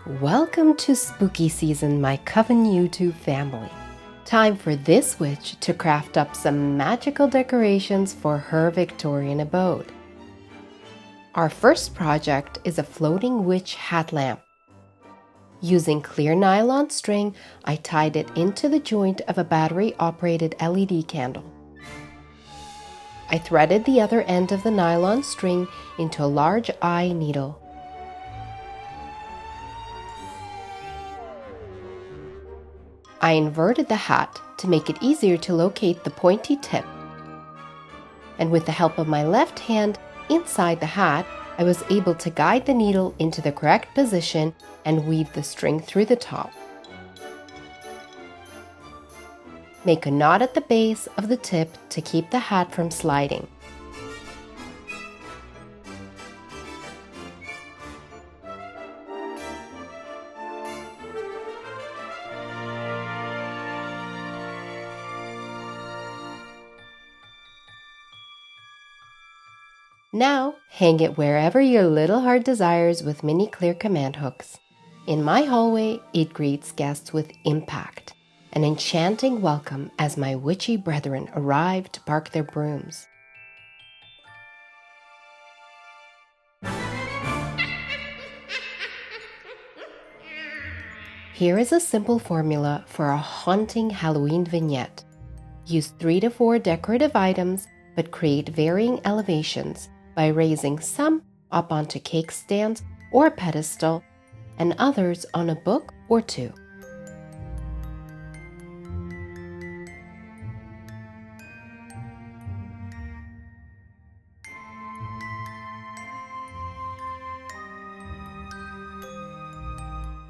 Welcome to spooky season, my coven YouTube family. Time for this witch to craft up some magical decorations for her Victorian abode. Our first project is a floating witch hat lamp. Using clear nylon string, I tied it into the joint of a battery-operated LED candle. I threaded the other end of the nylon string into a large eye needle. I inverted the hat to make it easier to locate the pointy tip. And with the help of my left hand inside the hat, I was able to guide the needle into the correct position and weave the string through the top. Make a knot at the base of the tip to keep the hat from sliding. Now, hang it wherever your little heart desires with mini clear command hooks. In my hallway, it greets guests with impact, an enchanting welcome as my witchy brethren arrive to park their brooms. Here is a simple formula for a haunting Halloween vignette. Use 3 to 4 decorative items, but create varying elevations by raising some up onto cake stands or a pedestal, and others on a book or two.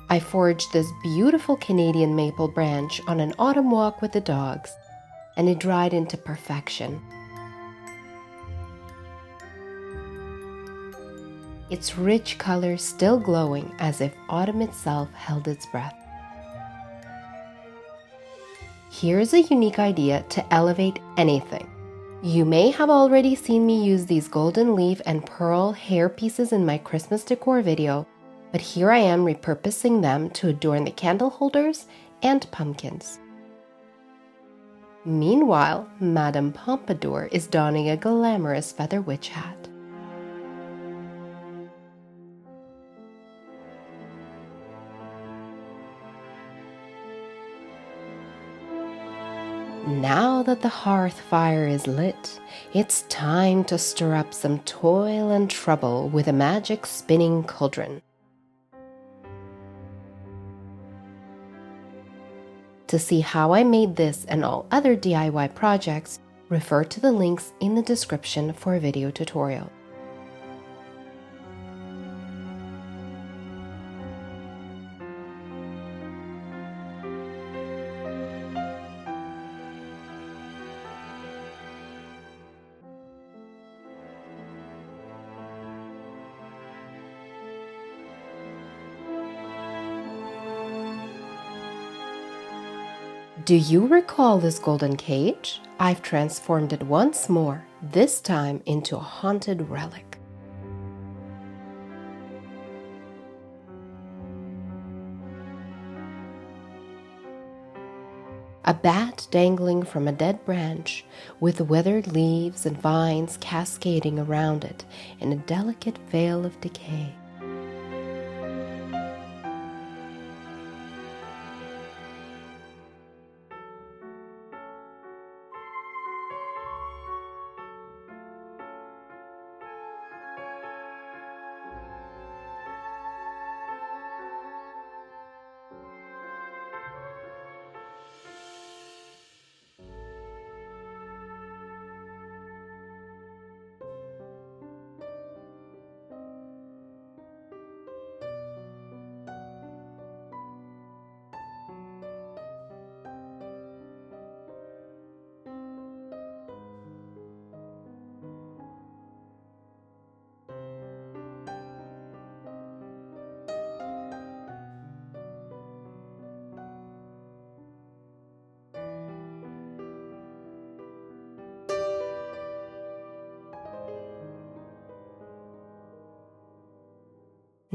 I forged this beautiful Canadian maple branch on an autumn walk with the dogs, and it dried into perfection. Its rich color still glowing as if autumn itself held its breath. Here's a unique idea to elevate anything. You may have already seen me use these golden leaf and pearl hair pieces in my Christmas decor video, but here I am repurposing them to adorn the candle holders and pumpkins. Meanwhile, Madame Pompadour is donning a glamorous feather witch hat. Now that the hearth fire is lit, it's time to stir up some toil and trouble with a magic spinning cauldron. To see how I made this and all other DIY projects, refer to the links in the description for a video tutorial. Do you recall this golden cage? I've transformed it once more, this time into a haunted relic. A bat dangling from a dead branch, with withered leaves and vines cascading around it in a delicate veil of decay.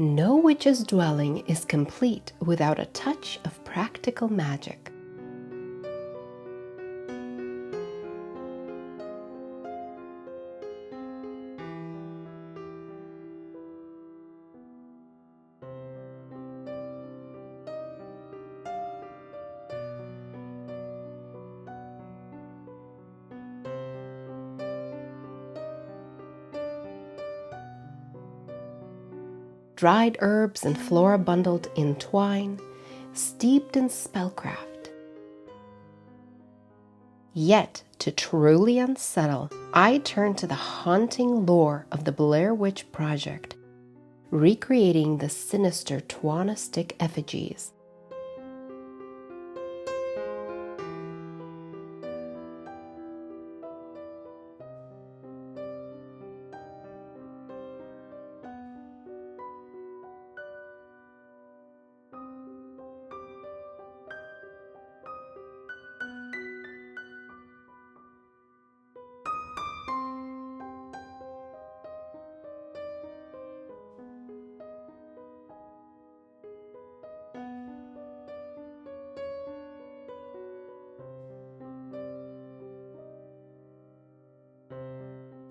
No witch's dwelling is complete without a touch of practical magic. Dried herbs and flora bundled in twine, steeped in spellcraft. Yet, to truly unsettle, I turn to the haunting lore of the Blair Witch Project, recreating the sinister Twana stick effigies.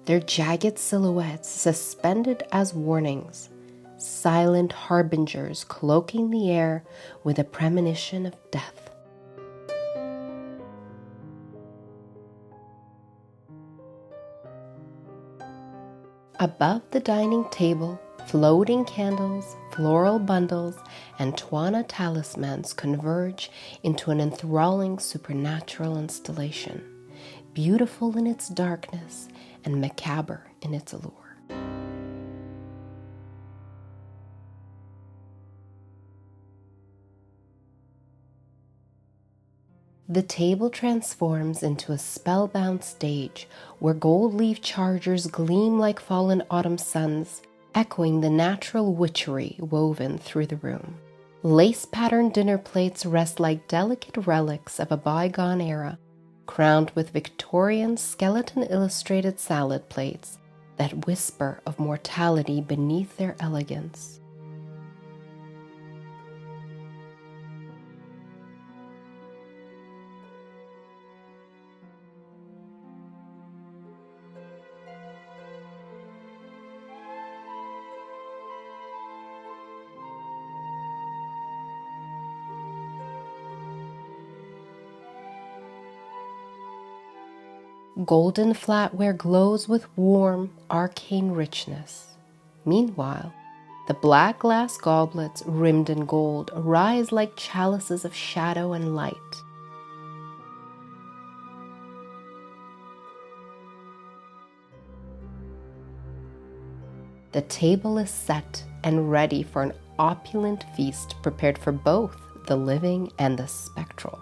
Their jagged silhouettes suspended as warnings, silent harbingers cloaking the air with a premonition of death. Above the dining table, floating candles, floral bundles, and Twana talismans converge into an enthralling supernatural installation, beautiful in its darkness and macabre in its allure. The table transforms into a spellbound stage where gold leaf chargers gleam like fallen autumn suns, echoing the natural witchery woven through the room. Lace-patterned dinner plates rest like delicate relics of a bygone era, crowned with Victorian skeleton-illustrated salad plates that whisper of mortality beneath their elegance. Golden flatware glows with warm, arcane richness. Meanwhile, the black glass goblets rimmed in gold rise like chalices of shadow and light. The table is set and ready for an opulent feast prepared for both the living and the spectral.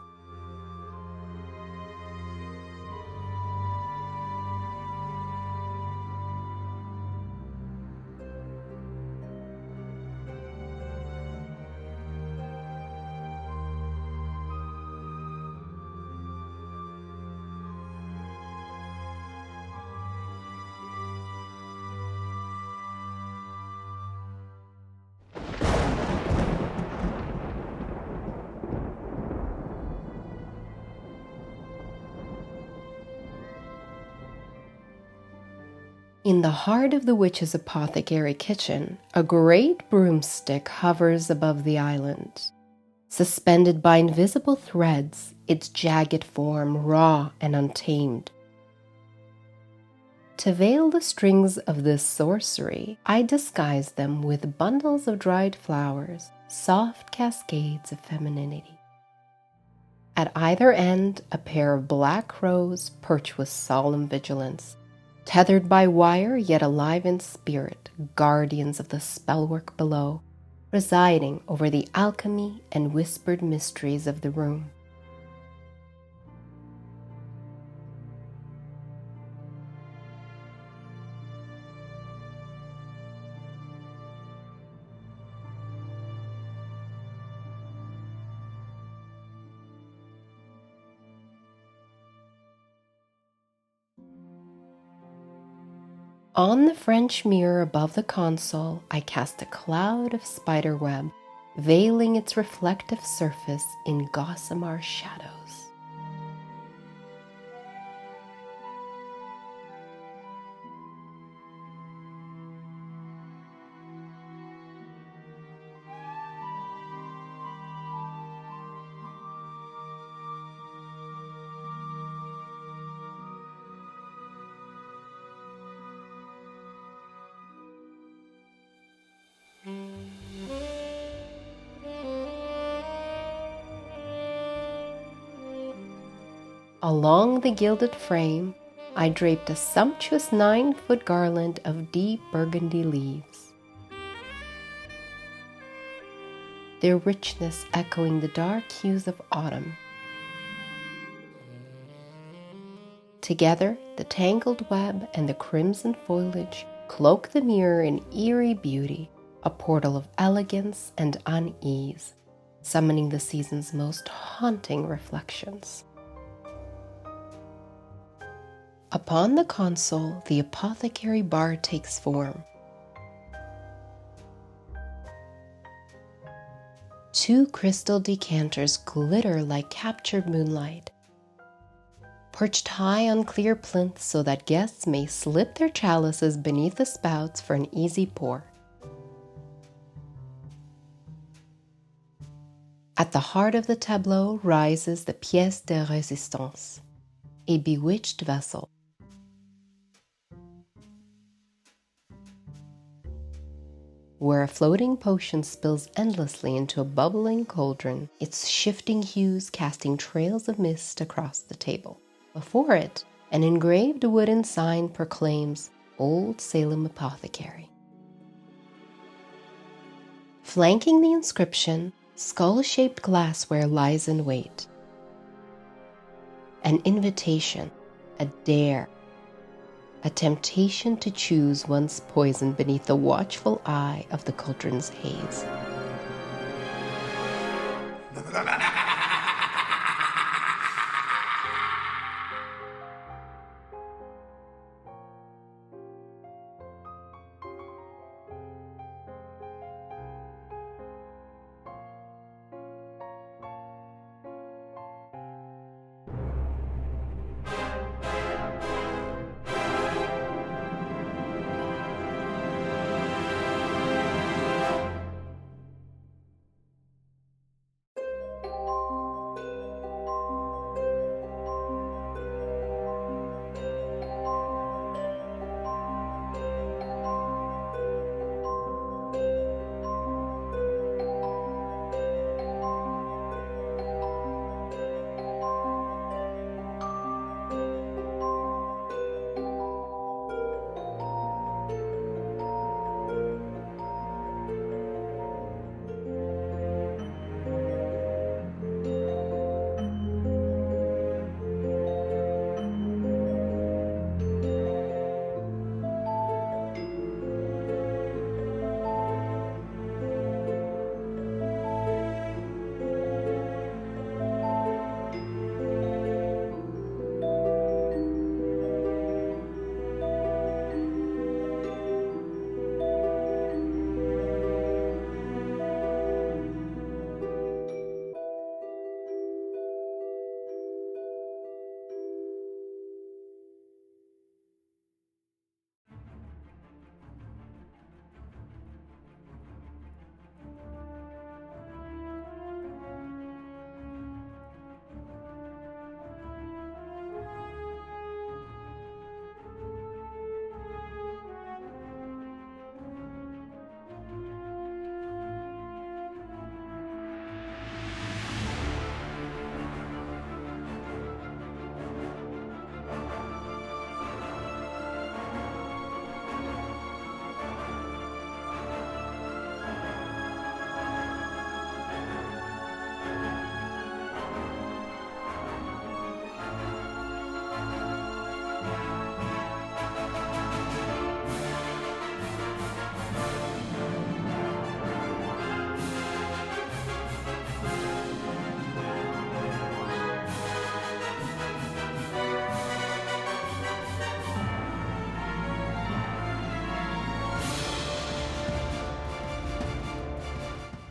In the heart of the witch's apothecary kitchen, a great broomstick hovers above the island. Suspended by invisible threads, its jagged form raw and untamed. To veil the strings of this sorcery, I disguise them with bundles of dried flowers, soft cascades of femininity. At either end, a pair of black crows perch with solemn vigilance, tethered by wire yet alive in spirit, guardians of the spellwork below, presiding over the alchemy and whispered mysteries of the room. On the French mirror above the console, I cast a cloud of spiderweb, veiling its reflective surface in gossamer shadows. Along the gilded frame, I draped a sumptuous 9-foot garland of deep burgundy leaves, their richness echoing the dark hues of autumn. Together, the tangled web and the crimson foliage cloak the mirror in eerie beauty, a portal of elegance and unease, summoning the season's most haunting reflections. Upon the console, the apothecary bar takes form. 2 crystal decanters glitter like captured moonlight, perched high on clear plinths so that guests may slip their chalices beneath the spouts for an easy pour. At the heart of the tableau rises the pièce de résistance, a bewitched vessel. Where a floating potion spills endlessly into a bubbling cauldron, its shifting hues casting trails of mist across the table. Before it, an engraved wooden sign proclaims Old Salem Apothecary. Flanking the inscription, skull-shaped glassware lies in wait. An invitation, a dare, a temptation to choose one's poison beneath the watchful eye of the cauldron's haze.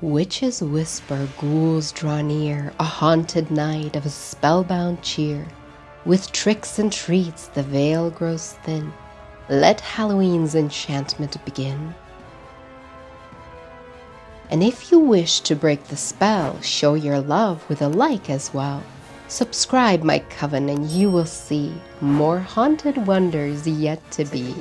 Witches whisper, ghouls draw near, a haunted night of spellbound cheer. With tricks and treats the veil grows thin. Let Halloween's enchantment begin. And if you wish to break the spell, show your love with a like as well. Subscribe, my coven, and you will see more haunted wonders yet to be.